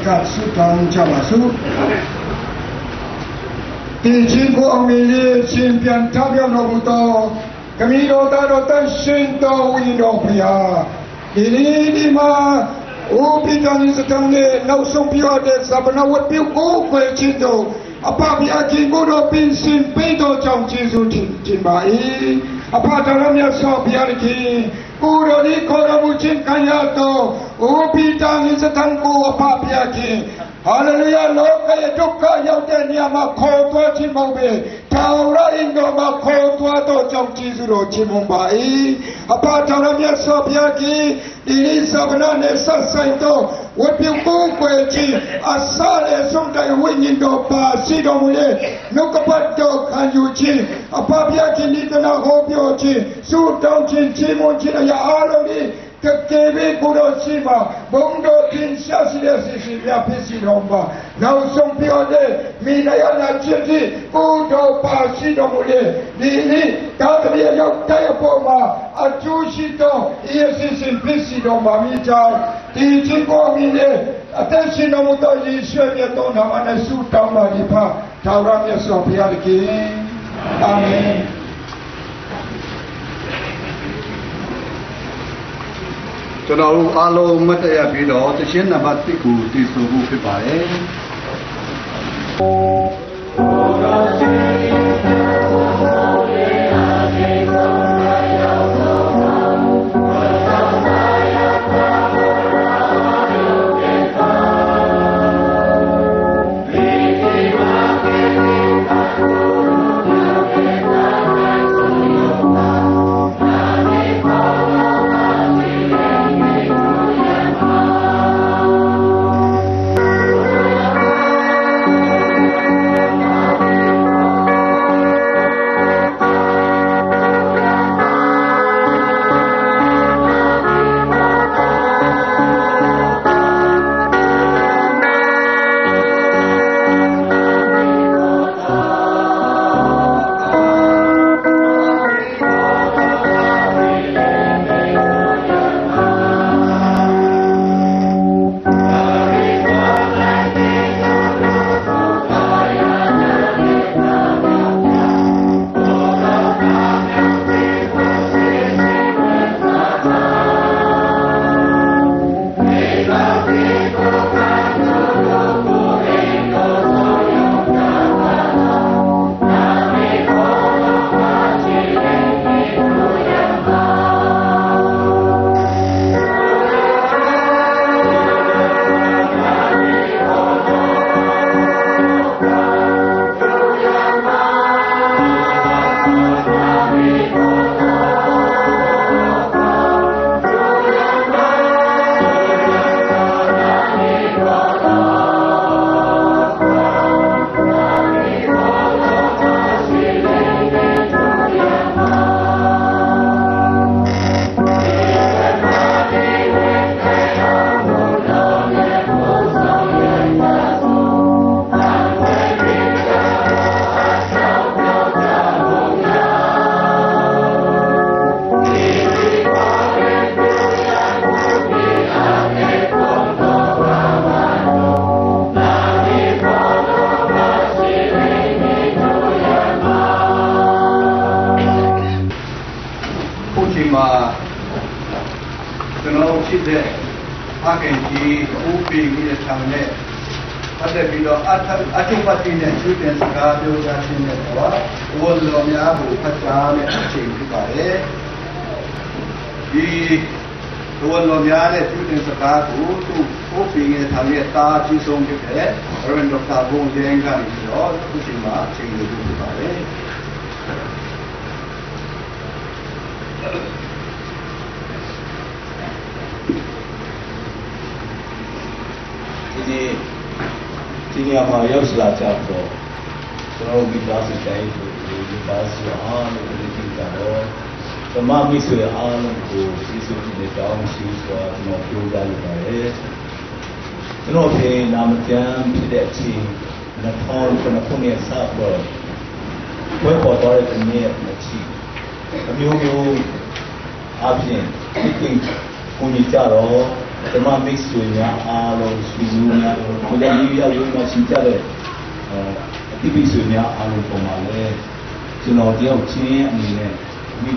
ကဆုတောင်းကြပါစို့ဒီချင်းကိုအမီလေးရှင်ပြန်ထပြောင်းတော်မူသောခမည်းတော်သားတော်တန်ရှင်တော်ဝိတော်ဖျားဒီနေ့ဒီမှာအိုပိတန်စတန်နဲ့နောက်ဆုံးပြောတဲ့ဇဗနာဝတ်ပြုကိုခွေချစ်တော်အဖဖျားကြီးကိုတော့ပင်စင်ပေးတော်ကြောင့်ကျေးဇူးတင်ပါ၏အဖတော်မြတ်စွာဘုရားကြီးကိုတော်ဒီခေါ်တော်မူခြင်းခံရတော်အိုပိတန်စတန်ကိုအဖဖျားကြီးဟာလေလုယာလောကရဲ့ဒုက္ခရောက်တဲ့နေရာမှာခေါ်သွားခြင်းမဟုတ်ပဲထာဝရအင်တော်မှာခေါ်သွားတော့ကြောင့်ကျေးဇူးတော်ချီးမွမ်းပါ၏အဖတော်မြတ်စွာဘုရားကြီးဒီနေ့သဗ္ဗနာနဲ့ဆက်ဆိုင်တော့ဝတ်ပြုကိုယ်ွယ်ခြင်းအစလည်းဆုံးတိုင်ဝိညာဉ်တော်ပါရှိတော်မူရဲ့နှုတ်ကပတ်တော်ခံယူခြင်းအဖဘုရားကြီးနိဒနာဟောပြောခြင်းဆုတောင်းခြင်းချီးမွမ်းခြင်းအရာအားလုံးဒီကကေဘေကိုတော်ရှိပါဘုံတော်သင်ရှားစီတဲ့စီစီပြဖြစ်စီတော်ပါနောက်ဆုံးပြောတဲ့မိနယနာခြင်းဖြင့်ကိုတော်ပါရှိတော်မူလေဒီနေ့တာသမီးရောက်တဲ့အပေါ်မှာအကျိုးရှိသောယေရှုရှင်ဖြစ်စီတော်ပါမိကြောင်းဒီချင်းကိုမိနဲ့အသက်ရှင်တော်မူသောယေရှုရဲ့တော်နာမနဲ့ဆုတောင်းပါသည်ဖထာဝရမြတ်စွာဘုရားသခင်အာမင်ကျွန်တော်တို့အားလုံးမတ်တရပြီးတော့သရှင်နံပါတ်1ကိုတည်ဆိုဖို့ဖြစ်ပါတယ်ကြီးဆုံးဖြစ်တဲ့ရဗန်ဒေါက်တာဘုံကျင်းကနေပြီးတော့အခုချိန်မှာချိန်လို့ဖြစ်ပါတယ်ဒီနေ့မှာရောက်လာကြတော့ကျွန်တော်မိသားစုတိုင်းကိုမိသားစုအားလုံးကိုကြည့်ကြတော့ဓမ္မမိတ်ဆွေအားလုံးကိုကျေးဇူးတင်တောင်းရှိစွာကျွန်တော်ပြောကြရပါတယ်ကျွန်တော်ဖေနာမကျမ်းဖြစ်တဲ့အချိန်2009ခုနှစ်စတော့ဘယ်ပေါ်တော့တဲ့နေ့အချိန်အမျိုးမျိုးအပြင်ဒီကိုကိုကြီးကြတော့ ဓမ္မမိတ်ဆွေများအားလုံးရှိစုများကိုလည်းဒီရောက်ရုံမှာရှိကြတဲ့အတိပိဆွေများအားလုံးပုံပါလေကျွန်တော်တယောက်ချင်းအနေနဲ့မိ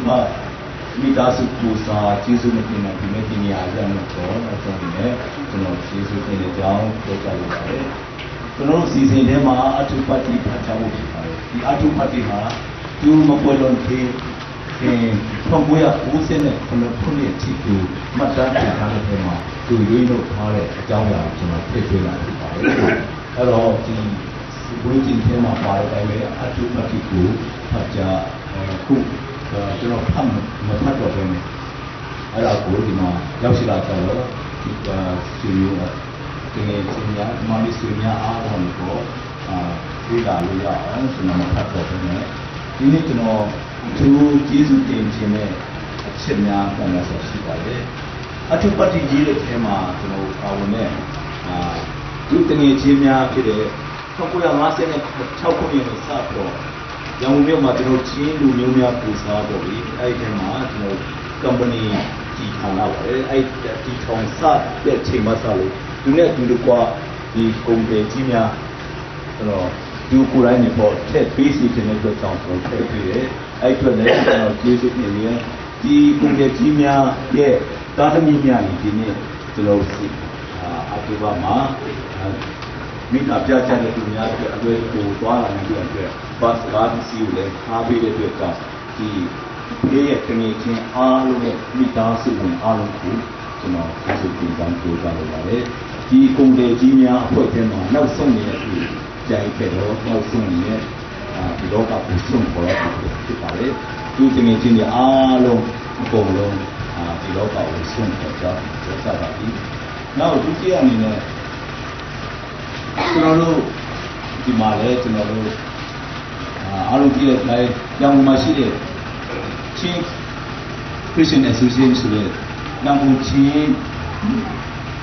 သားစုကိုစားကျေးဇူးမတင်နိုင်ဒီမဲ့ဒီနေရာရမ်းတော့အဆုံးနဲ့ကျွန်တော်ကျေးဇူးတင်တဲ့အကြောင်းပြောပြလိုပါတယ်ကျွန်တော်စီစဉ်ထဲမှာအထုပတ္တိဖတ်ထားဖို့ဖြစ်ပါတယ်ဒီအထုပတ္တိမှာသူမပွဲလုံးသေး1990ခုနှစ်အထိသူမှတ်တမ်းတင်ထားတဲ့ထဲမှာသူရွေးလို့ထားတဲ့အကြောင်းအရာကိုကျွန်တော်ပြည့်ပြည့်လာဖြစ်ပါတယ်အဲ့တော့ဒီဘုရားရှင်ထဲမှာပါတဲ့အတိုင်းပဲအထုပတ္တိကိုဖတ်ကြခုကျွန်တော်ဖတ်မဖတ်တော့ဘဲနဲ့အဲ့ဒါကိုဒီမှာရောက်ရှိလာကြတော့ဒီစီရီယိုတင်နေချင်းများဒီမှာစီရီယာအားလုံးကိုဒီလာလို့ရအောင်ကျွန်တော်ဖတ်တော့ဘဲနဲ့ဒီနေ့ကျွန်တော်သူကျေးဇူးတင်ခြင်းနဲ့အချက်များပြန်လာဆိုရှိပါတယ်အထုပတ္တိကြီးတဲ့အဲမှာကျွန်တော်ပါဝင်တဲ့သူတငယ်ချင်းများဖြစ်တဲ့1956ခုနှစ်မှာစတော့ရန်ကုန်မြို့မှာကျွန်တော်ချင်းလူမျိုးများပူစားတော့ပြီအဲ့ဒီမှာကျွန်တော် company ကြီးထောင်လာပါတယ်အဲ့ဒီထောင်စတဲ့ချိန်မှစလို့သူနဲ့သူတို့ကဒီကုန်တယ်ကြီးများကျွန်တော်ဒီကိုယ်တိုင်နေပေါ်ထက်ပေးစီတဲ့အတွက်ကြောင့်ကျွန်တော်ထည့်ပေးတယ်အဲ့အတွက်လည်းကျွန်တော်ကျေးဇူးတင်နေဒီကုန်တယ်ကြီးများရဲ့တာသမီများဒီနေ့ကျွန်တော်အတူပါမှာမိသားပြကြတဲ့သူများအတွက်အလွယ်ကိုသွားလာနေတဲ့အတွက်ဘတ်ကားစီကိုလည်းအားပေးတဲ့အတွက်ကြောင့်ဒီရဲ့တငယ်ချင်းအားလုံးနဲ့မိသားစုဝင်အားလုံးကိုကျွန်တော်ကျေးဇူးတင်ကြောင်းပြောကြလိုပါတယ်ဒီကုန်တယ်ကြီးများအဖွဲ့ထဲမှာနောက်ဆုံးနေတဲ့သူကြိုက်ခဲ့တော့နောက်ဆုံးနေတဲ့ဒီလောကကိုဆုံးခေါ်ရဖြစ်ပါတယ်သူတငယ်ချင်းတွေအားလုံးအကုန်လုံးဒီလောကကိုဆုံးခေါ်ကြပြောကြပါပြီနောက်ဒုတိယအနေနဲ့ကျွန်တော်တို့ဒီမှာလဲကျွန်တော်တို့အားလုံးကြည့်တဲ့တိုင်းရောင်မှာရှိတဲ့ချင်း Christian Association ဆိုတဲ့နောင်ဘူးချင်း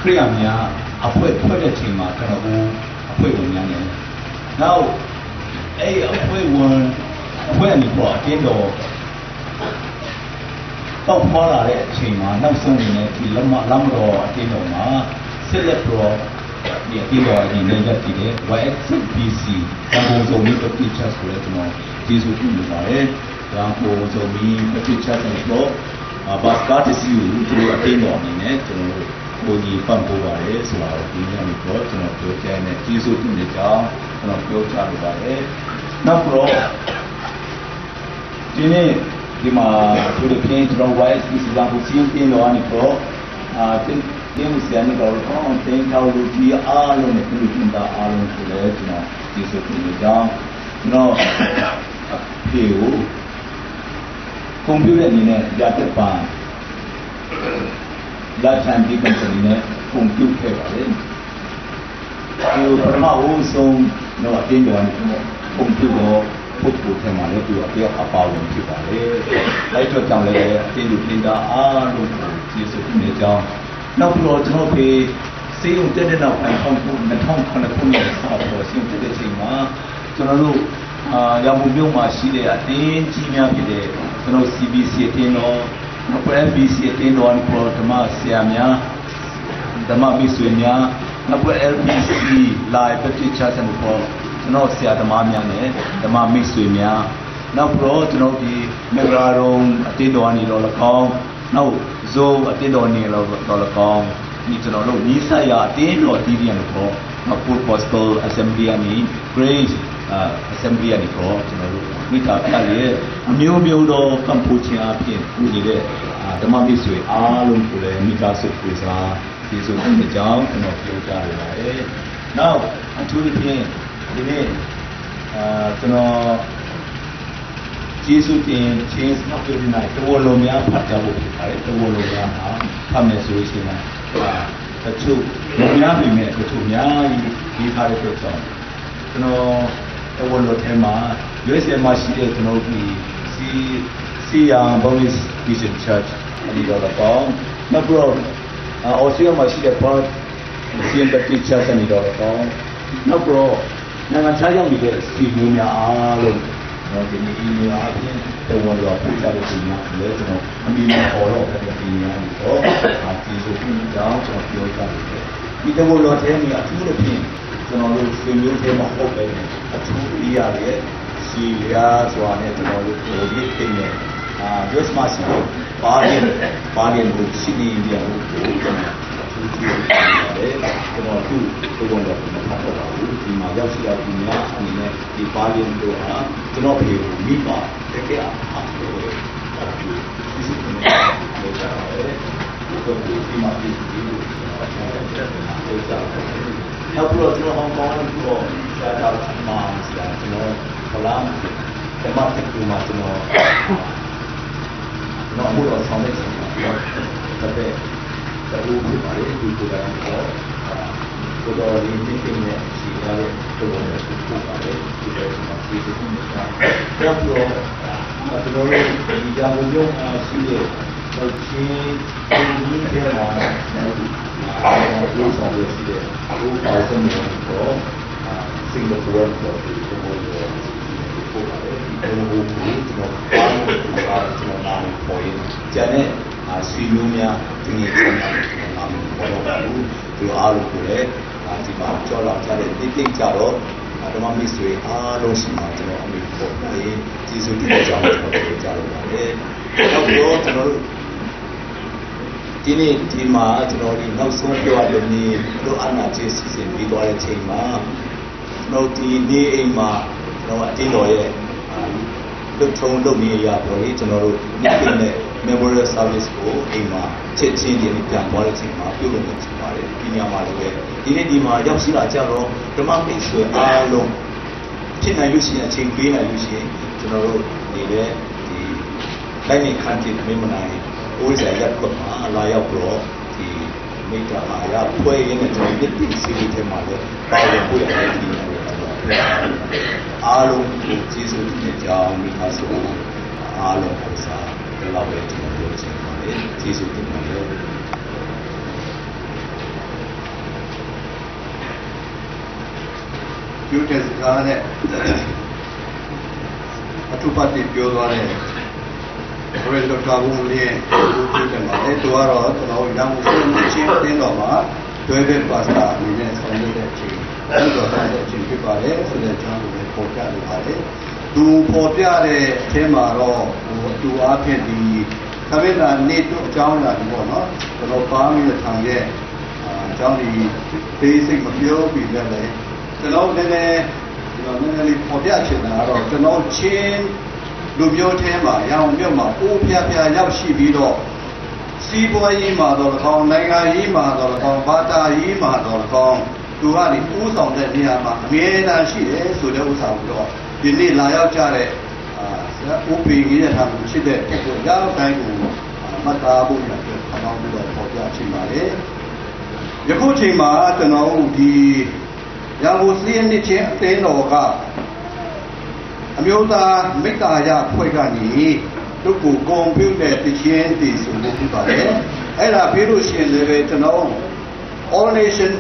ခရိယာများအဖွဲ့ဖွဲ့တဲ့ချိန်မှာကျွန်တော်တို့အဖွဲ့ဝင်များနေနောက်အဲ့အဖွဲ့အနေပေါ်အတင်းတော့တောက်ခေါ်လာတဲ့အချိန်မှာနောက်ဆုံးနေတဲ့ဒီလမ်းတော်အတင်းတော်မှာဆက်လက်တော့ဒီအတင်းတော်ဒီနေရတည်တဲ့ YXBC ရန်ကုန်စုံမိပတိချက်ဆိုတဲ့ကျွန်တော်ကျေးဇူးတင်ပါတယ်ရန်ကုန်စုံမိပတိချက်တော့ဘတ်ကားတစီကိုကျွန်တော်အတင်းတော်အနေနဲ့ကျွန်တော်ကိုကြီးပံ့ပိုးပါတယ်ဆိုတာကိုဒီနေ့မျိုးတော့ကျွန်တော်ပြောချင်တဲ့ကျေးဇူးတင်တဲ့ကြောင်းကျွန်တော်ပြောချလိုပါတယ်နောက်တော့ဒီနေ့ဒီမှာသူတို့ပြင်ကျွန်တော် YSBC လာဖို့စီးတင်တော့အနေတော့ဒီမစရနေတော့တင်ထားလို့ဒီအားလုံးနဲ့ပြည်သူသားအားလုံးကိုလည်းကျွန်တော်ကျေးဇူးတင်နေကြောင်းကျွန်တော်ဒီကိုကွန်ပျူတာအနေနဲ့ရတဲ့ပါလာချန်ဒီကွန်ပျူတာနဲ့ကွန်ပျူတာပါတယ်ဒီပထမဦးဆုံးတော့အတင်းတော်ကွန်ပျူတာပုတ်ပို့ထဲမှာလည်းသူအပြောက်အပါဝင်ဖြစ်ပါလေလိုက်တော့ကြောင့်လည်းအတင်းလူတင်တာအားလုံးကိုကျေးဇူးတင်နေကြောင်းနောက်ပြီးတော့ကျွန်တော်ဒီစေယုံတက်တဲ့နောက်ပိုင်း2009ခုနှစ်စတော့စေယုံတက်တဲ့ချိန်မှာကျွန်တော်တို့ရန်ကုန်မြို့မှာရှိတဲ့အတင်းကြီးများဖြစ်တဲ့ကျွန်တော် CBC အတင်းတော် FBC အတင်းတော်နဲ့ဓမ္မဆရာများဓမ္မမိတ်ဆွေများနောက် LBC Live Baptist Church နဲ့ပေါ်ကျွန်တော်ဆရာသမားများနဲ့ဓမ္မမိတ်ဆွေများနောက်ပြီးတော့ကျွန်တော်ဒီမေဂရာရုံအတင်းတော်နေတော့လကောင်းနောက်ဇိုးအတင်းတော်နေတော့လကောင်းဒီကျွန်တော်တို့နီးစပ်ရာအတင်းတော်တီးပြန်လို့ပေါ့နောက် Full Gospel Assembly အနေ Grace Assembly အနေပေါ့ကျွန်တော်တို့မိသားပြရဲ့အမျိုးသောကမ္ဘောချာအဖြစ်ပူနေတဲ့ဓမ္မမိတ်ဆွေအားလုံးကိုလည်းမိသားစုကိုစားကျေးဇူးတင်ကြောင်းကျွန်တော်ပြောကြရပါတယ်နောက်အထူးသဖြင့်ဒီနေ့ကျွန်တော်ကျေးဇူးတင်ချင်းနောက်ပြည်နိုင်တော်လုံးများဖတ်ကြဖို့ဖြစ်ပါတယ်တော်လုံးများဟာဖတ်မယ်ဆိုရင်တချို့များပြီမဲ့တချို့များဒီထားတဲ့အတွက်ကြောင့်ကျွန်တော်တော်လုံးထဲမှာ USA မှာရှိတဲ့ကျွန်တော်ဒီစီယာဘောင်းစ်ဒီစင်ချာချ်ဒီတော့တော့နောက်ပြီးတော့အော်စတြေးလျမှာရှိတဲ့ part စီယန်ဘက်တီချာချ်နေတော့တော့နောက်ပြီးတော့နိုင်ငံခြားရောက်နေတဲ့စီမျိုးများအားလုံး ကျွန်တော်ဒီနေ့ဒီအားဖြင့်တော်တော်ပြကြတဲ့ပုံမှာလည်းကျွန်တော်အမိမပေါ်တော့တဲ့ဒီနေရာကိုတော့ဒီလိုပြီးတော့ကျွန်တော်ပြောကြတယ်ဒီတော်တော်ထဲမှာအထူးသဖြင့်ကျွန်တော်တို့ဆွေမျိုးတွေမှာဟုတ်တယ်အထူးအရာတွေစီရာဆိုတာနဲ့ကျွန်တော်တို့ဒီသိနေUS Master ပါတယ်လို့ရှိနေကြတယ်ကျွန်တော်သူ့ဘုံတော်ကိုမှတ်တော့ပါဘူးဒီမှာရောက်ရှိတဲ့ဒီများအနေနဲ့ဒီပါလီတို့ဟာကျွန်တော်ဖေကိုမိပါတကယ်အားထုတ်တယ်ဒီစစ်ကိုလုပ်ကြတယ်ဒီမှာဒီလိုလုပ်ကြတယ်နောက်ပြီးတော့ကျွန်တော်ဟောင်းကောင်းလို့ရှားတာမှာဆရာကျွန်တော်ဟလာဓမ္မတစ်ခုမှာကျွန်တော်ဘုရားဆောင်တဲ့ကျွန်တော်တဲ့တူဖြစ်ပါလေဒီကိုယ်တိုင်တော့ကိုတော်ရင်းနေနေရှိရတဲ့ကိုယ်တော်ကိုပို့ပါလေဒီလိုမှဒီလိုမျိုးတာတော့ကျွန်တော်တို့ဒီကြောင်ရုံရှိတဲ့တော့ချင်းဒီထဲမှာဒီဆောင်ရရှိတဲ့ဘုရားဆုံးတော့စင်ကာပူတော့ဒီလိုမျိုးပို့ပါလေဒီလိုမျိုးကျွန်တော်နားပေါ်ရင်ကျန်တဲ့ဆွေမျိုးများဒီနေ့ကျွန်တော်ပေါ်တော့ပါဘူးဒီအားလို့ကိုလည်းဒီမှာကြောက်လာကြတဲ့တိတိကျတော့ဓမ္မမိတ်ဆွေအားလုံးရှိမှကျွန်တော်အမိပေါ်တယ်ကျေးဇူးတင်ကြောင်းပြောကြလို့ပါတယ်နောက်ပြီးတော့ကျွန်တော်တို့ဒီနေ့ဒီမှာကျွန်တော်ဒီနောက်ဆုံးပြောရတဲ့နေ့တို့အနာကျေးစီစဉ်ပြီးသွားတဲ့ချိန်မှာကျွန်တော်ဒီနေ့အိမ်မှာကျွန်တော်အတင်းတော်ရဲ့လုထုံလုပ်နေရတော့လေကျွန်တော်တို့ဒီနေ့ memorial service ကိုအိမ်မှာချက်ချင်းဒီပြန်သွားတဲ့ချိန်မှာပြုလုပ်နေဖြစ်ပါတယ်ဒီညမှာလည်းဒီနေ့ဒီမှာရောက်ရှိလာကြတော့ဓမ္မမိတ်ဆွေအားလုံးဖြစ်နိုင်လို့ရှိရင်အချိန်ပေးနိုင်လို့ရှိရင်ကျွန်တော်တို့နေတဲ့ဒီတိုင်းနေခန့်တဲ့မိမနိုင်အိုးဆိုင်ရက်ကွက်မှာလာရောက်တော့ဒီမိတ္တအာရဖွဲ့ရတဲ့ကျွန်တော်ဒီစီရီထဲမှာလည်းပါဝင်ဖို့ရတယ်ဒီအားလုံးကိုကျေးဇူးတင်ကြောင်းမိသားစုအားလုံးကိုစားဒီလောက်ပဲကျွန်တော်ပြောချင်ပါတယ်ကျေးဇူးတင်ပါတယ်ပြုတဲ့စကားနဲ့အထူးပတ်ပြီးပြောသွားတဲ့ဘယ်လိုတောင်းလို့လဲပြောတယ်မှာလေတော့ကျွန်တော်ရမှုစနေချင်းတင်းတော်မှာတွဲဘက်ပါစတာအနေနဲ့ဆောင်ရွက်တဲ့အချိန်အဲ့တော့တဲ့အချိန်ဖြစ်ပါတယ်ဆိုတဲ့ကျွန်တော်တို့ပေါ်ပြလိုပါတယ်သူပေါ်ပြတဲ့အထဲမှာတော့သူအားဖြင့်ဒီသမင်္သာနေတို့အကြောင်းအရာတွေပေါ့နော်ကျွန်တော်ပါမိတဲ့ထောင်ရဲ့အကြောင်းဒီသေးစိတ်မပြောပြီးလည်းကျွန်တော်နည်းနည်းလေးပေါ်ပြချင်တာကတော့ကျွန်တော်ချင်းလူမျိုးထဲမှာရောင်မြုပ်မှာအိုးဖျားဖျားရောက်ရှိပြီးတော့စီးပွားရေးမှာတော့၎င်းနိုင်ငံရေးမှာတော့၎င်းဘာသာရေးမှာတော့၎င်းသူကနေဥဆောင်တဲ့နေရာမှာအမြဲတမ်းရှိတယ်ဆိုတဲ့ဥစ္စာကိုတော့ဒီနေ့လာရောက်ကြတဲ့ဥပ္ပေကြီးတဲ့ဟာကိုရှိတဲ့ကိုရောက်တိုင်းကိုမှတ်သားဖို့ရတဲ့ခမောင်းပြီးတော့ပေါ်ပြချင်ပါတယ်ယခုချိန်မှာကျွန်တော်ဒီရန်ကုန်စီးရင်ချင်းအသင်းတော်ကအမျိုးသားမိတ္တာရဖွဲ့ကနေတို့ကိုကွန်ပျူတာတချင်းတည်ဆိုလို့ဖြစ်ပါတယ်အဲ့ဒါပြီးလို့ရှိရင်လည်းကျွန်တော် All Nation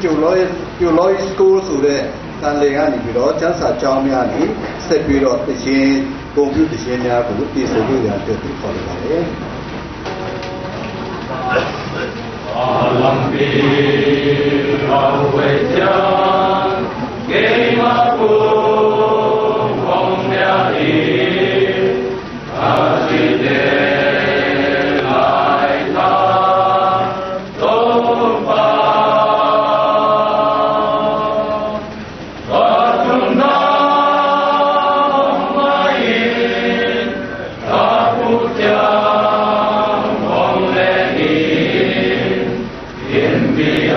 Theology School ဆိုတဲ့တန်လေကနေပြီးတော့ကျမ်းစာကျောင်းများနေဆက်ပြီးတော့တချင်းကွန်ပျူတာတချင်းများကိုတည်ဆိုလို့ရတဲ့ဖြစ်ခေါ်လာပါတယ်အာလံပီရောဝေချာဂေမပူဘုံမြာဤအာရှိတေလိုက်သာသောပါဘာသူနာမယင်သာပူချာဘုံလေဤin the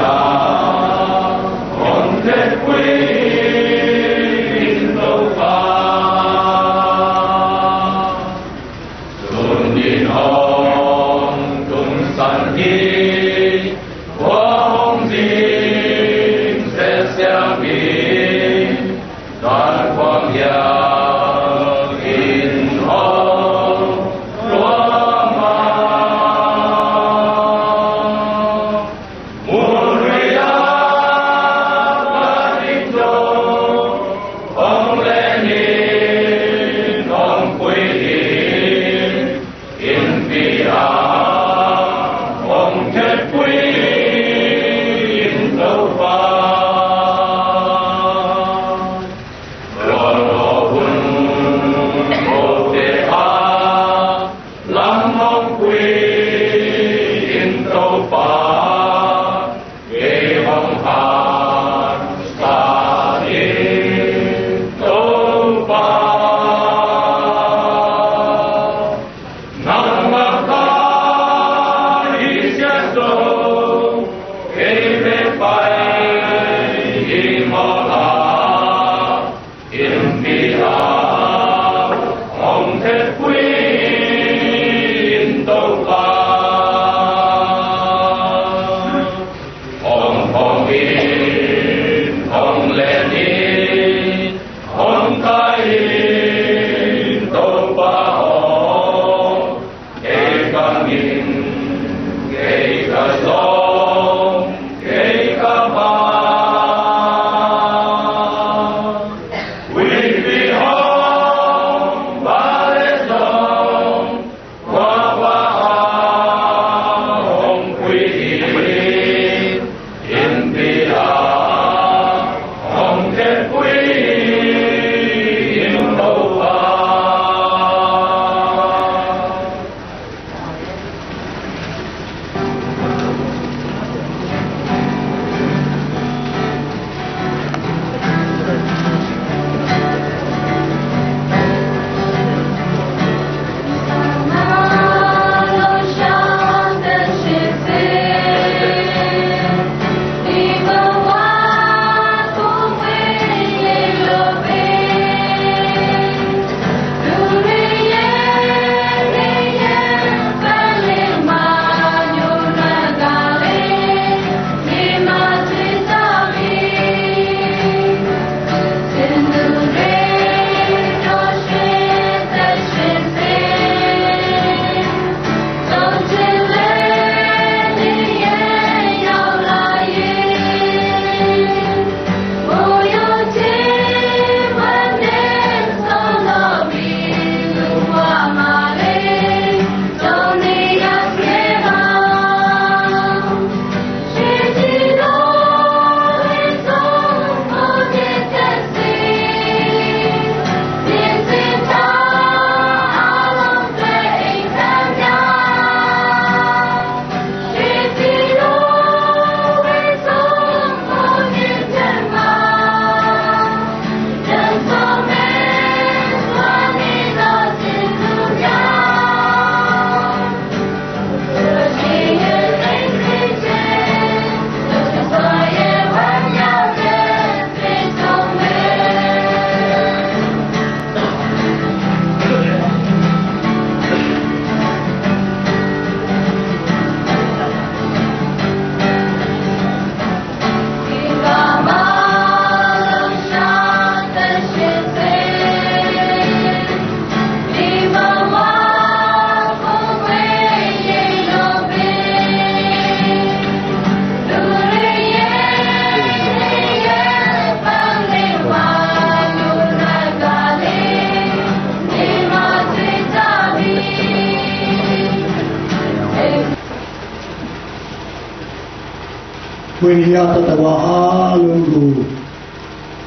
ဝိရိယတတဝါအားလုံးကို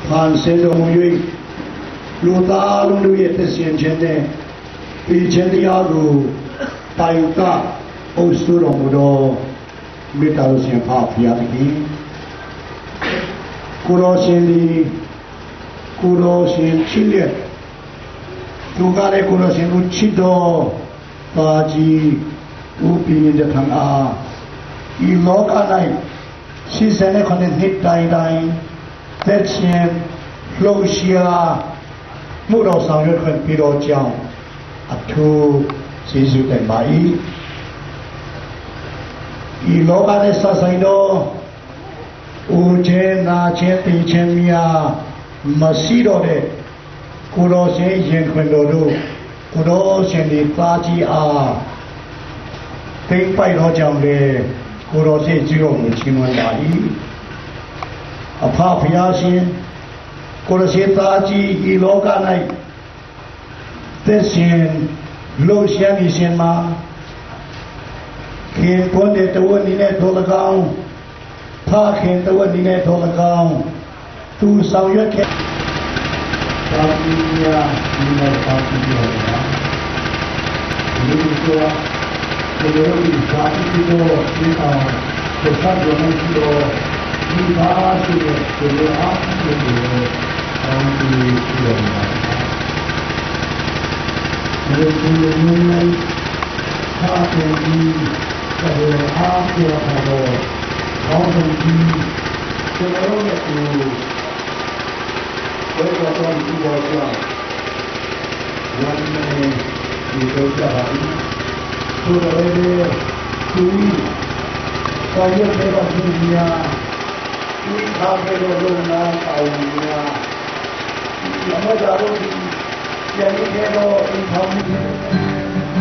ဖန်ဆင်းတော်မူ၍လူသားလုံးတို့ရဲ့သစ္စာခြင်းနဲ့ဒီခြင်းတရားကိုတိုင်ကအုပ်စုတော်မူသောမေတ္တာတော်ရှင်ဖာဖျားသခင်ကိုရောရှင်ဒီကိုရောရှင်ချစ်လက်သူကလည်းကိုရောရှင်ကိုချစ်တော်ပါကြီးဥပ္ပိယတထံအားဤလောက၌ရှိစတဲ့ခနဲ့နှစ်တိုင်းသက်ရှင်လှုပ်ရှားမှုတော်ဆောင်ရွက်ခွင့်ပြုတော်ကြောင်းအထူးကျေးဇူးတင်ပါ၏ဤလောကနဲ့ဆက်ဆိုင်သောဦးခြင်းနာခြင်းသိခြင်းများမရှိတော့တဲ့ကိုတော်ရှင်ရင်ခွင်တော်တို့ကိုတော်ရှင်ဒီသားကြီးအားသိပိုက်တော်ကြောင့်လေကိုတော်ရှင်ကြည့်တော်မူခြင်းဝင်ပါ၏အဖဖျားရှင်ကိုတော်ရှင်သားကြီးဤလောက၌သက်ရှင်လှုပ်ရှားနေခြင်းမှာခင်ပွန်တဲ့တဝနီနဲ့တော်၎င်းဖခင်တဝနီနဲ့တော်၎င်းသူဆောင်ရွက်ခဲ့သာမီးယာဒီနဲ့ပါတီတော်ကဒီလိုဆိုတော့ဒီလိုသာတီတော်ဒီအောင်သက်တော်နဲ့ဒီတော့ ဒီပါရှိတဲ့ဒီလိုအားဖြင့်ဒီလိုအောင်းပြီးပြီးတော့မှာဒီလိုမျိုးသာပြန်ပြီးတော့အားပြတော့ဘောင်းဆုံးပြီးကျွန်တော်တို့ရဲ့ဒီဘယ်တော့ဒီဘောကြောင့်ဝန်နေဒီတော့ကြပါဘူးဆိုတော့လေဒီဆောရတဲ့ဘာကြီးများဒီထားတဲ့လုံးနာအောင်များဒီအမကြတော့ဒီပြန်နေတော့ဒီထောင်းနေ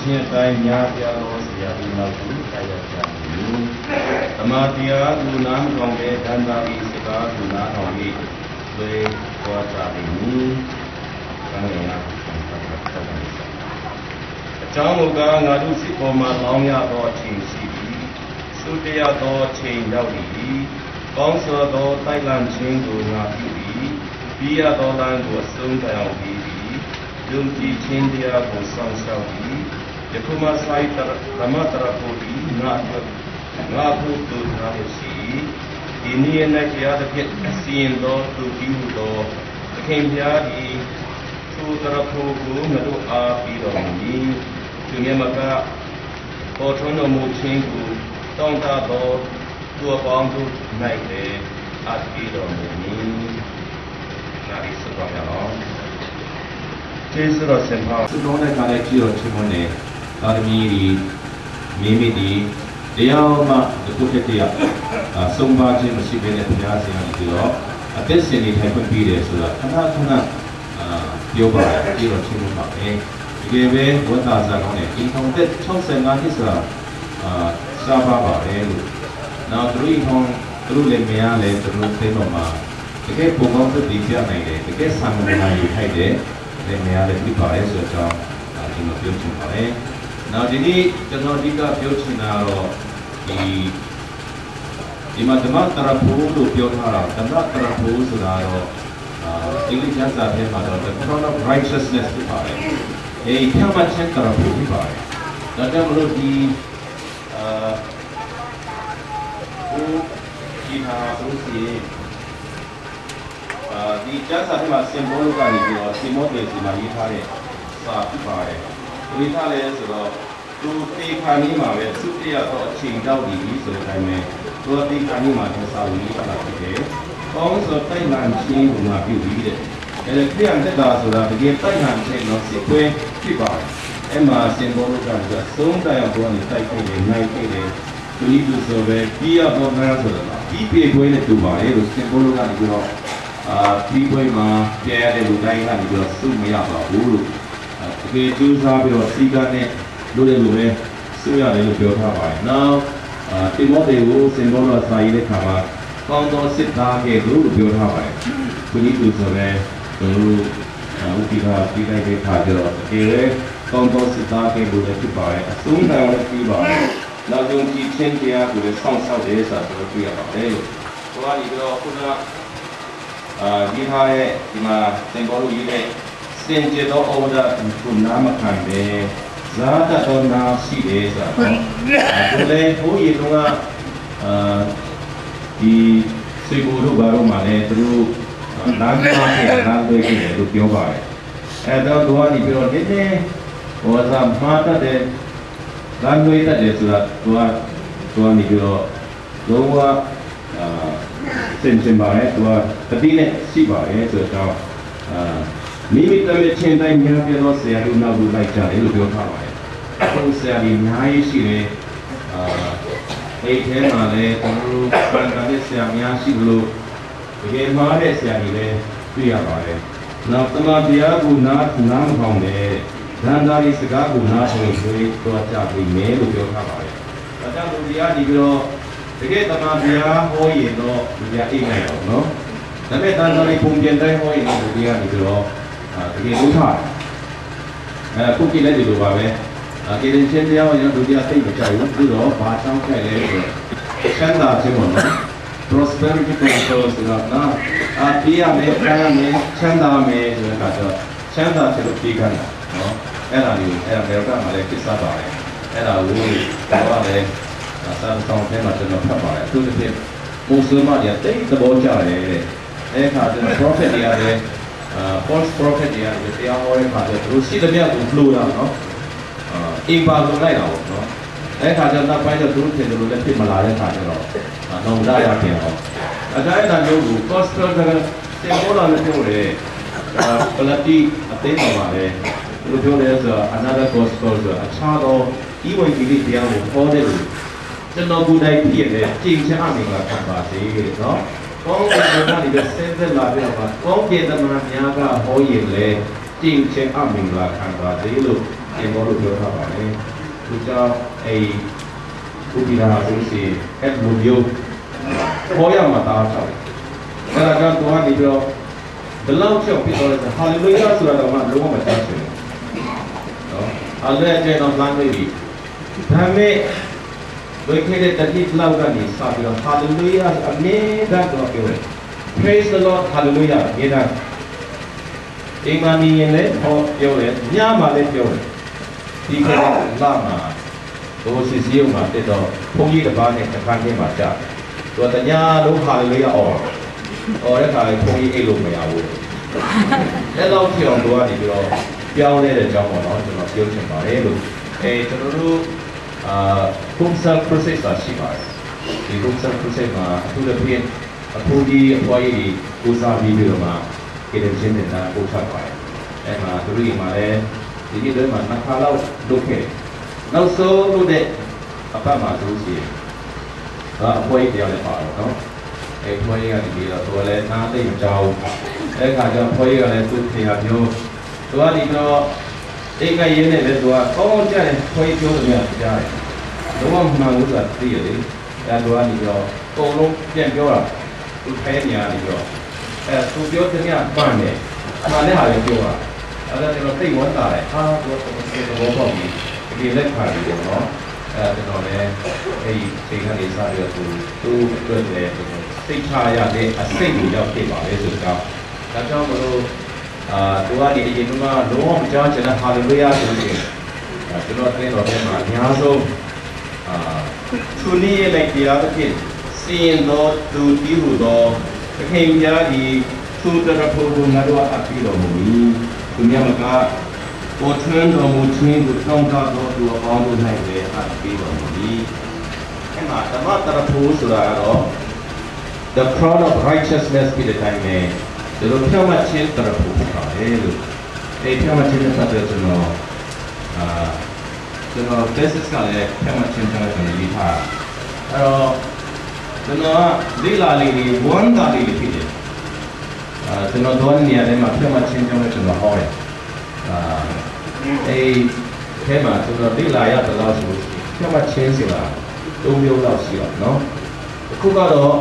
ချင်းတိုင်းများပြားသောဆရာဒီနောက်ကိုတိုက်ရကြသည်။သမာတရားလူနာမကောင်းတဲ့ဒန္တာဤစကားလူနာတော်၏သွေးပွားကြသည်။ကံရနာအကြောင်းမူကားငါတို့စိတ်ပေါ်မှာလောင်းရသောအချိန်ရှိသည်။သုတရားသောအချိန်ရောက်သည်။ကောင်းစွာသောတိုက်လန့်ခြင်းကိုငါပြုသည်။ပြီးရသောလမ်းကိုအဆုံးတိုင်အောင်ပြီးသည်။ယုံကြည်ခြင်းတရားကိုဆောင်ရှောက်သည်ယခုမှဆိုင်ဓမ္မတရဖို့ဒီငါဖို့သူထားရရှိဒီနည်းနဲ့ကြားတဲ့ဖြစ်အစီရင်တော်သူပြုတော်သခင်ပြားဒီသူတရဖို့ကိုငါတို့အားပြီးတော်မူမည်သူမြတ်မကပေါ်ထွန်းတော်မူခြင်းကိုတောင်းတတော်သူအပေါင်းတို့၌လည်းအားပြီးတော်မူမည်နာရီစပါရအောင်ကျေးဇူးတော်ဆင်ပါသူတော်တဲ့ကားလေးကြည့်တော်ချီးမွမ်းနေသာသမီဒီမိမိဒီတရားမှဒီကုတ်တရားဆုံးပါခြင်းမရှိဘဲနဲ့ဘုရားဆရာကြီးတော့အသက်ရှင်နေထိုင်ခွင့်ပေးတယ်ဆိုတော့ခဏပြောပါတယ်ကြည့်တော်ချီးမွမ်းပါမယ်ဒီကဲပဲဝတ်သားစားကောင်းတဲ့ဒီထောင်သက်65နှစ်ဆိုတာစားပါပါတယ်လို့နောက်သူတို့လည်းမရလဲသူတို့သိတော့မှာတကယ်ပုံကောင်းသက်တည်ပြနိုင်တယ်တကယ်ဆံမနာယူထိုက်တယ်လည်းမရလဲပြပါလဲဆိုတော့ဒီလိုပြောချင်ပါတယ်နောက်ဒီနေ့ကျွန်တော်ဒီကပြောချင်တာတော့ဒီမှာဓမ္မတရဖို့လို့ပြောထားတာဓမ္မတရဖို့ဆိုတာတော့အင်္ဂလိပ်ကျမ်းစာထဲမှာတော့ the crown of righteousness ဖြစ်ပါတယ်။ဖြတ်မှတ်ခြင်းတရဖို့ဖြစ်ပါတယ်။ဒါကြောင့်မလို့ဒီဟာဆိုစီဒီကျမ်းစာထဲမှာ symbol ကနေပြီးတော့ Timothy စီမှာရေးထားတဲ့စာဖြစ်ပါတယ်။ရေးထားလဲဆိုတော့သူတေခါနီးမှာပဲသုတရတော့အချိန်တောက်ပြီဆိုတဲ့အတိုင်းပဲသူတေခါနီးမှာသစာဝင်ရေးတာဖြစ်တယ်။ကောင်းစွာတိုက်မှန်ခြင်းကိုငါပြုပြီးတဲ့။အဲခရိယန်တက်တာဆိုတာတကယ်တိုက်မှန်ခြင်းတော့စစ်ပွဲဖြစ်ပါတယ်။အဲ့မှာ symbol ကလည်းသုံးတရားပေါ်နေတိုက်ခဲ့တယ်နိုင်ခဲ့တယ်သူဤသူဆိုပဲပြီးရတော့နားဆိုတာပြီးပြေပွဲနဲ့တူပါတယ်လို့ symbol ကနေပြီးတော့ပြီးပွဲမှာပြရတဲ့လူတိုင်းကနေပြီးတော့စုမရပါဘူးလို့ ဒီကျူးစားပြီးတော့စီကနဲ့လုပ်တဲ့လူပဲစိုးရတယ်လို့ပြောထားပါတယ်နောက်တိမောသေကိုစင်ဘောတော်စာရေးတဲ့ခါမှာကောင်းသောစစ်သားကဲ့သို့လို့ပြောထားပါတယ်ခုနကဆိုရဲကျွန်တော်တို့ဥပ္ပါပြီးလိုက်တဲ့ခါကျတော့တကယ်ပဲကောင်းသောစစ်သားကဲ့သို့လည်းဖြစ်ပါတယ်အဆုံးတိုင်လည်းပြီးပါတယ်နောက်ဆုံးကြည့်ချင်းတရားကိုလည်းစောင့်ရှောက်တယ်ဆိုတာကျွန်တော်တွေ့ရပါတယ်လို့ဟိုကနေပြီးတော့ခုနဒီဟာရဲ့ဒီမှာစင်ဘောလို့ရေးတဲ့စင်ကြသောဩဝါဒကိုနားမခံပဲဇာတတော်နာရှိတယ်ဆိုတာဒီလေဟိုရေတော့ဒီစေဘူတို့ဘာလို့မှလည်းသူတို့နားမခံနားတွေ့ကြတယ်လို့ပြောပါတယ်အဲတော့သူကနေပြီးတော့နည်းနည်းဟောသာမှားတတ်တယ်နားတွေ့တတ်တယ်ဆိုတာသူကနေပြီးတော့လုံးဝစင်ပါတယ်သူကတတိနဲ့ရှိပါတယ်ဆိုတော့မိမိတမင်ချင်းတိုင်းများပြတော့ဆရာတို့နောက်ကိုလိုက်ကြတယ်လို့ပြောထားပါတယ်အခုဆရာကြီးအများကြီးရှိတယ်အဲ့ထဲမှာလည်းကျွန်တော်တို့ပန်တာတဲ့ဆရာများရှိလို့တကယ်မှားတဲ့ဆရာကြီးလည်းတွေ့ရပါတယ်နောက်တမန်တရားကိုနားမကောင်းတယ်ဒန္တာရီစကားကိုနားဆိုရင်တော့ကြပြီမယ်လို့ပြောထားပါတယ်ဒါကြောင့်လူတရားဒီပြီးတော့တကယ်တမန်တရားဟောရင်တော့လူတရားအိမ်နိုင်အောင်နော်ဒါပေမဲ့တန်တော်လေးပုံပြင်တိုင်းဟောရင်လူတရားဒီပြီးတော့တကယ်လို့ထားခုကြည့်လိုက်ဒီလိုပါပဲကေရင်ချင်းတရားဟောရင်လူတရားသိမကြဘူးပြီးတော့ဘာတောင်းခိုက်လဲဆိုချမ်းသာခြင်းပေါ့နော် prosperity control ဆိုတာနော်တရားမယ်ခံရမယ်ချမ်းသာမယ်ဆိုတဲ့အခါကျတော့ချမ်းသာခြင်းလို့ပြီးခံတာနော်အဲ့ဒါလေးအဲ့ဒါဘယ်တော့မှလည်းပြစ်စားပါတယ်အဲ့ဒါကိုတော့လည်းစာဆောင်ထဲမှာကျွန်တော်ဖတ်ပါတယ်သူတစ်ဖြစ်မွတ်စလင်တွေတိတ်သဘောကျတယ်တဲ့အဲ့ခါကျတော့ prophet တွေရတယ်false prophet တွေရတယ်တရားဟောတဲ့ခါကျတော့သူရှိသမျှကိုလှူတာနော်အင်ပါလုံလိုက်တာပေါ့နော်အဲ့ခါကျတော့နောက်ပိုင်းကျတော့သူထင်တယ်လို့လည်းဖြစ်မလာတဲ့ခါကျတော့နောင်တရပြင်တော့အတိုင်းအတာမျိုးကို gospel ကသင်ပေါ်လာလို့ပြောတယ်ပလတိအသိတော်ပါလေသူပြောတယ်ဆိုတော့ another gospel ဆိုအခြားသောဤဝိကိလေးတရားကိုဟောတဲ့လူကျွန်တော်ကိုယ်တိုင်ဖြစ်တဲ့ကြင်ချအမင်္ဂလာခံပါစေတဲ့နော်ကောင်းကင်ဘုရားဒီဆင်းသက်လာပြီးတော့ကောင်းကင်သမန်များကဟောရင်လေကြင်ချအမင်္ဂလာခံပါစေလို့ဒီဘောလို့ပြောထားပါတယ်သူကြောင့်အဲဘုရားဆိုစီအဲ့လိုမျိုးဟောရမှာတားချောက်အဲ့ဒါကြောင့်သူကနေပြီးတော့ဒီလောက်ချောက်ပြီးတော့ဟာလေလုယာဆိုတာတော့မှလုံးဝမချမ်းချင်ဘူးနော်အဲ့ဒါကျတော့လမ်းလေးဒီဒါမဲ့ဝိခေတဲ့တတိလောက်ကနေစပြီးတော့ hallelujah အမြဲတမ်းတော့ပြောတယ် praise the lord hallelujah ဒီကအိမ်မနီရင်လည်းဟောပြောတယ်ညမှာလည်းပြောတယ်ဒီကလာမှာဘိုးစီစီယုံမှာတက်တော့ဘုန်းကြီးတစ်ပါးနဲ့တစ်ခါချင်းမှာကြာသူကညလုံး hallelujah အော်တဲ့ခါလေးဘုန်းကြီးအိတ်လို့မရဘူးအဲ့တော့ပြောင်းတော့ဒီပြီးတော့ပြောင်းတဲ့အကြောင်းပေါ့နော်ကျွန်တော်ပြောချင်ပါတယ်လို့ကျွန်တော်တို့Kumsal process ရှိပါတယ်ဒီ Kumsal process မှာအခုလည်းပြင်အခုဒီအပွားကြီးကိုစားပြီးပြီးတော့မှကေရင်ချင်းနေတာပို့ချပါတယ်အဲ့မှာသူတို့ဒီမှာလည်းဒီနေ့တော့မှနှစ်ခါလောက်လုပ်ခဲ့နောက်ဆုံးလုပ်တဲ့အပတ်မှာဆိုလို့ရှိရင်အပွားကြီးတရားလည်းပါတော့နော်အဲ့အပွားကြီးကနေပြီးတော့သူကလည်းနားသိမကြောက်အဲ့ခါကျအပွားကြီးကလည်းသူ့ထေရမျိုးသူကဒီတော့အိမ်ကရင်းနဲ့လည်းသူကကောင်းကြတယ်ခွေးပြောတယ်ကြားတယ်လုံးဝမှန်လို့ဆိုတာသိရတယ်အဲတော့ကနေပြီးတော့အကုန်လုံးပြန်ပြောတာသူဖဲနေရနေပြီးတော့သူပြောတဲ့ညပန်းတယ်မှန်တဲ့ဟာလည်းပြောတာအဲဒါကျွန်တော်သိဝမ်းသာတယ်ဟာတော့သဘောပေါက်ပြီဒီလက်ခါပြီးတော့နော်ကျွန်တော်လည်းအဲဒီချိန်ကနေစပြီးတော့သူအတွက်လည်းစိတ်ချရတဲ့အစိတ်ကိုရောက်ဖြစ်ပါလေဆိုတော့ဒါကြောင့်မလို့သူကဒီအရင်ကလုံးဝမကြားချင်တဲ့ဟာလေရဆိုရင်ကျွန်တော်သိတော့ပြန်မှာအများဆုံးသူနည်းလိုက်တရားတစ်ဖြစ်စီရင်တော်သူတည်ဟူသောသခင်များဒီသူတရဖို့ကိုငါတို့အပ်ပြီးတော်မူ၏သူများမကပေါ်ထွန်းတော်မူခြင်းကိုတောင်းတတော်သူအပေါင်းတို့၌လည်းအပ်ပြီးတော်မူ၏အဲ့မှာဓမ္မတရဖို့ဆိုတာကတော့ the crown of righteousness ပြီးတဲ့တိုင်းနဲ့ဒီလိုဖြောင့်မတ်ခြင်းတရဖို့ပါတယ်လို့အဲ့ဖြောင့်မတ်ခြင်းတဲ့ပတ်သက်ကျွန်တော်thesis ကလည်းဖြောင့်မတ်ခြင်းကျွန်တော်ရေးထားအဲ့တော့ကျွန်တော်ကလေးလာလေးဝမ်းသာလေးဖြစ်တယ်ကျွန်တော်တို့နေရာထဲမှာဖြောင့်မတ်ခြင်းကျွန်တော်ဟောတယ် အဲမှာကျွန်တော်လေ့လာရတဲ့လောက်ဆိုဖြတ်မှတ်ခြင်းဆိုတာ၃မျိုးလောက်ရှိတော့နော်အခုကတော့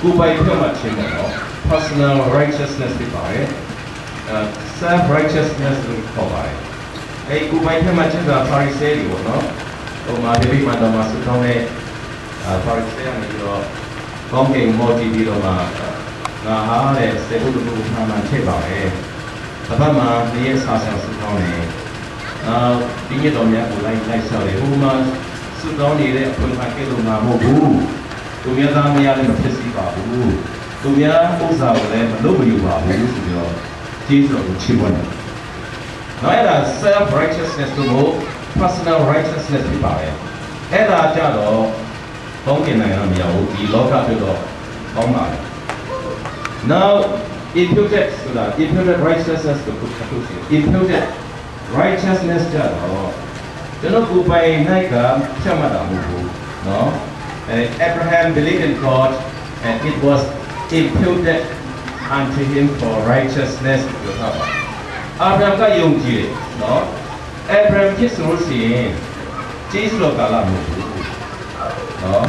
ကိုယ်ပိုင်ဖြတ်မှတ်ခြင်းပေါ့နော် personal righteousness ဖြစ်ပါတယ်self righteousness လို့ခေါ်ပါတယ်အဲကိုယ်ပိုင်ဖြတ်မှတ်ခြင်းဆိုတာ Pharisee တွေပေါ့နော်ဟိုမှာဒီမှာတော့မှာစုထောင်းတဲ့Pharisee ကနေပြီးတော့ကောင်းကင်မော်တီပြီးတော့မှငါဟာတဲ့စေဖို့တူမှန်ထည့်ပါပဲတပတ်မှာနေ့ရက်စာဆောင်စုထောင်းတယ်ဒီနေ့တော့များကိုလိုက်ဆောက်တယ်ဟိုမှာစုတောင်းနေတဲ့အဖွင့်ခံခဲ့လို့မှာမဟုတ်ဘူးသူများသားမရလည်းမဖြစ်စီပါဘူးသူများဥစ္စာကိုလည်းမလုပ်မယူပါဘူးဆိုပြီးတော့ကျေးဇူးကိုချီးမွမ်းတယ်နောက်အဲ့ဒါ self righteousness တို့ personal righteousness ဖြစ်ပါတယ်အဲ့ဒါကြတော့ကောင်းကင်နိုင်ငံမရဘူးဒီလောကဖြစ်တော့ကောင်းပါတယ် now imputed ဆိုတာ imputed righteousness ကိုပြောချင် imputed righteousness ကြတော့ကျွန်တော်ကိုယ်ပိုင်နိုင်ကဖြတ်မှတ်တာမဟုတ်ဘူးเนาะAbraham believed in God and it was imputed unto him for righteousness လို့ပြောတာAbraham ကယုံကြည်တယ်เนาะ Abraham ဖြစ်ဆိုလို့ရှိရင်ကျေးဇူးတော်ကာလမဟုတ်ဘူးเนาะ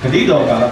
ဂတိတော်ကာလ